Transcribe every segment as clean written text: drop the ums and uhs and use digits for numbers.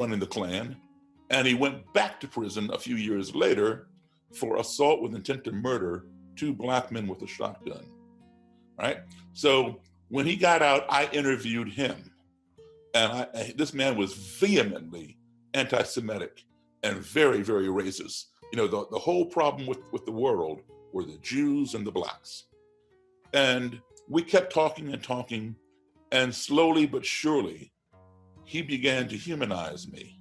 joining the Klan, and he went back to prison a few years later for assault with intent to murder 2 black men with a shotgun. Right? So when he got out, I interviewed him, and this man was vehemently anti-Semitic and very, very racist. You know, the whole problem with the world were the Jews and the blacks. And we kept talking and talking, and slowly but surely, he began to humanize me.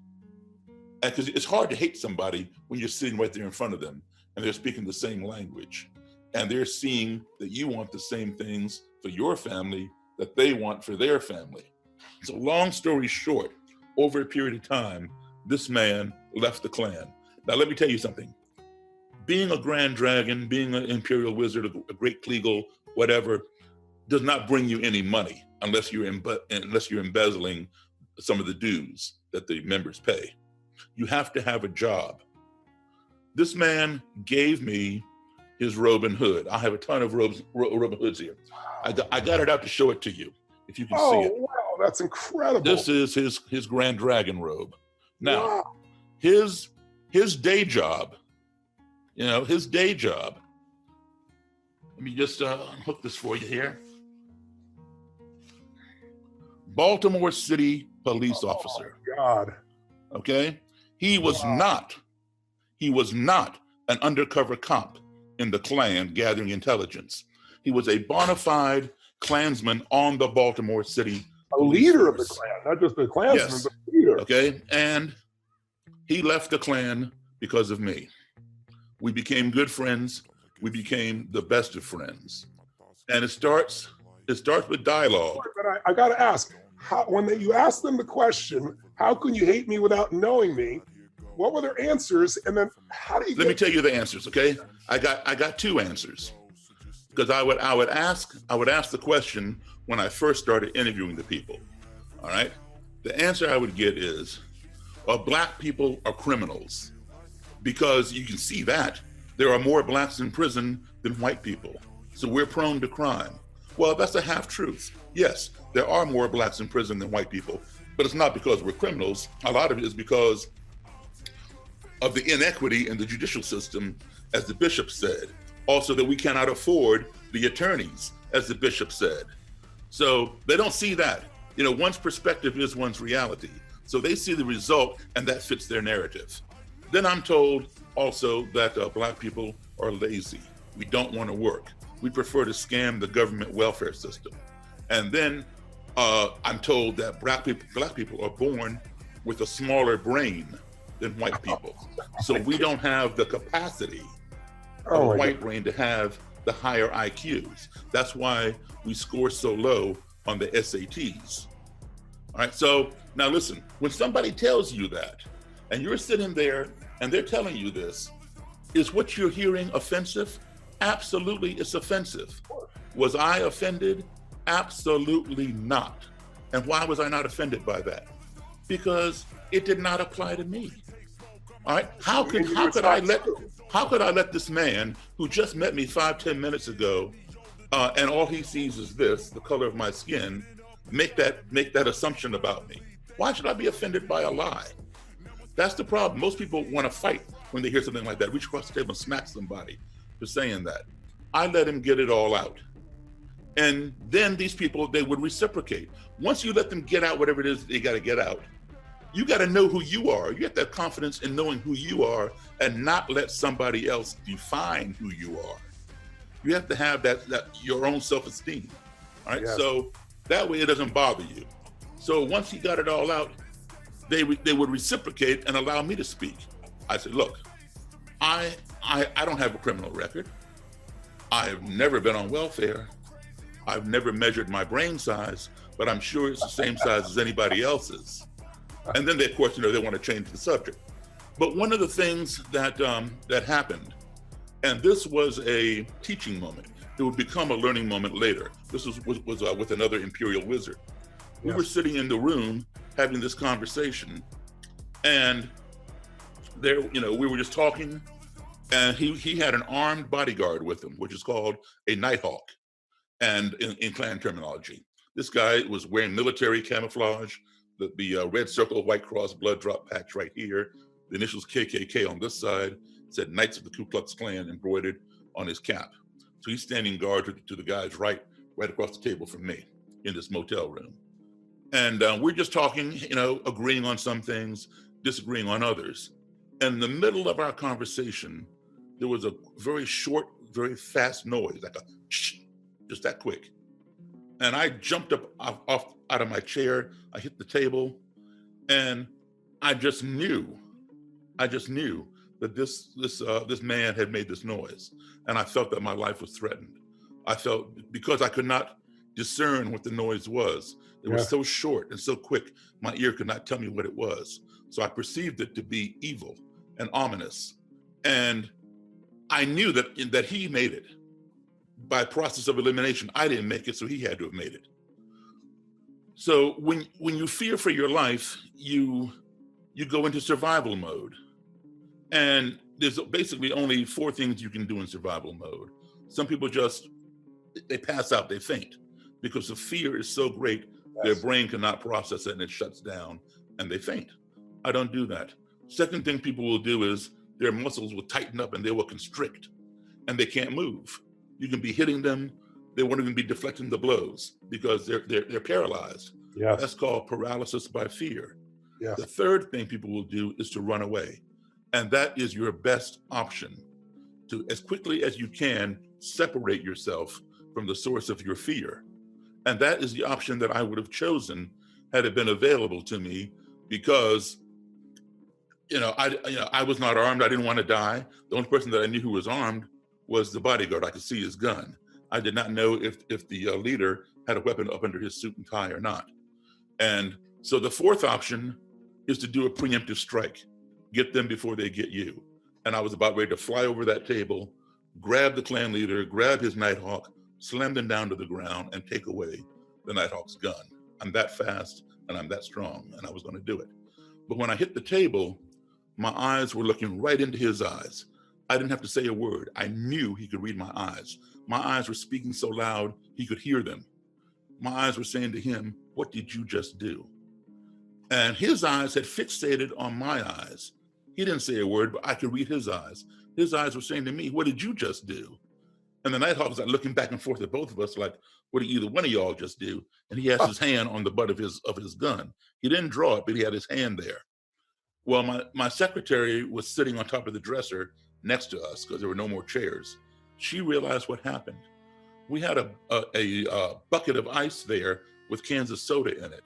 And because it's hard to hate somebody when you're sitting right there in front of them and they're speaking the same language and they're seeing that you want the same things for your family that they want for their family. So long story short, over a period of time, this man left the Klan. Now, let me tell you something. Being a Grand Dragon, being an Imperial Wizard, a Great Kleagle, whatever, does not bring you any money unless you're embezzling some of the dues that the members pay. You have to have a job. This man gave me his Robin Hood. I have a ton of Robin Hoods here. I got it out to show it to you, if you can see it. Oh, wow, that's incredible. This is his Grand Dragon robe. Now, wow. his day job, let me just unhook this for you here. Baltimore City police officer. Oh, God. Okay? He was not an undercover cop in the Klan gathering intelligence. He was a bona fide Klansman on the Baltimore City a leader of the Klan, not just a Klansman, yes. but a leader. Okay, and he left the Klan because of me. We became good friends. We became the best of friends. And it starts with dialogue. But I got to ask, when you ask them the question, how can you hate me without knowing me? What were their answers? And then how do you Let me tell you the answers, okay? I got 2 answers. Because I would ask the question when I first started interviewing the people. All right? The answer I would get is, black people are criminals. Because you can see that there are more blacks in prison than white people. So we're prone to crime. Well, that's a half truth. Yes, there are more blacks in prison than white people, but it's not because we're criminals. A lot of it is because of the inequity in the judicial system, as the bishop said. Also that we cannot afford the attorneys, as the bishop said. So they don't see that. One's perspective is one's reality. So they see the result and that fits their narrative. Then I'm told also that black people are lazy. We don't want to work. We prefer to scam the government welfare system. And then I'm told that black people are born with a smaller brain than white people. So we don't have the capacity of a white brain to have the higher IQs. That's why we score so low on the SATs. All right, so now listen, when somebody tells you that, and you're sitting there and they're telling you this, is what you're hearing offensive? Absolutely, it's offensive. Was I offended? Absolutely not. And why was I not offended by that? Because it did not apply to me. All right, how could I let this man who just met me 5-10 minutes ago, and all he sees is this, the color of my skin, make that assumption about me? Why should I be offended by a lie? That's the problem. Most people want to fight when they hear something like that. Reach across the table and smack somebody for saying that. I let him get it all out. And then these people, they would reciprocate. Once you let them get out whatever it is they got to get out, you got to know who you are. You have that confidence in knowing who you are and not let somebody else define who you are. You have to have that your own self-esteem. All right. Yes. So that way it doesn't bother you. So once he got it all out, they would reciprocate and allow me to speak. I said, look, I don't have a criminal record. I've never been on welfare. I've never measured my brain size, but I'm sure it's the same size as anybody else's. And then they, of course, they want to change the subject. But one of the things that happened, and this was a teaching moment, it would become a learning moment later. This was with another Imperial Wizard. We were sitting in the room having this conversation, and there, we were just talking, and he had an armed bodyguard with him, which is called a Nighthawk, and in Klan terminology. This guy was wearing military camouflage, the red circle, white cross, blood drop patch right here. The initials KKK on this side, said Knights of the Ku Klux Klan embroidered on his cap. So he's standing guard to the guy's right across the table from me in this motel room. And we're just talking, agreeing on some things, disagreeing on others. And in the middle of our conversation, there was a very short, very fast noise, like a shh, just that quick. And I jumped up off out of my chair. I hit the table, and I just knew that this man had made this noise, and I felt that my life was threatened. I felt, because I could not discern what the noise was. It was so short and so quick, my ear could not tell me what it was. So I perceived it to be evil and ominous. And I knew that he made it by process of elimination. I didn't make it, so he had to have made it. So when you fear for your life, you go into survival mode. And there's basically only 4 things you can do in survival mode. Some people they pass out, they faint, because the fear is so great, their brain cannot process it and it shuts down and they faint. I don't do that. Second thing people will do is their muscles will tighten up and they will constrict and they can't move. You can be hitting them, they won't even be deflecting the blows because they're paralyzed. Yes. That's called paralysis by fear. Yes. The third thing people will do is to run away. And that is your best option, to, as quickly as you can, separate yourself from the source of your fear. And that is the option that I would have chosen had it been available to me, because I was not armed. I didn't want to die. The only person that I knew who was armed was the bodyguard. I could see his gun. I did not know if the leader had a weapon up under his suit and tie or not. And so the fourth option is to do a preemptive strike, get them before they get you. And I was about ready to fly over that table, grab the Klan leader, grab his Nighthawk, slam them down to the ground, and take away the Nighthawk's gun. I'm that fast and I'm that strong, and I was going to do it. But when I hit the table, my eyes were looking right into his eyes. I didn't have to say a word. I knew he could read my eyes. My eyes were speaking so loud, he could hear them. My eyes were saying to him, "What did you just do?" And his eyes had fixated on my eyes. He didn't say a word, but I could read his eyes. His eyes were saying to me, "What did you just do?" And the Nighthawk was like looking back and forth at both of us, like, "What did either one of y'all just do?" And he has his hand on the butt of his gun. He didn't draw it, but he had his hand there. Well, my secretary was sitting on top of the dresser next to us because there were no more chairs. She realized what happened. We had a bucket of ice there with cans of soda in it,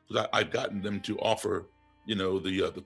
because I'd gotten them to offer, the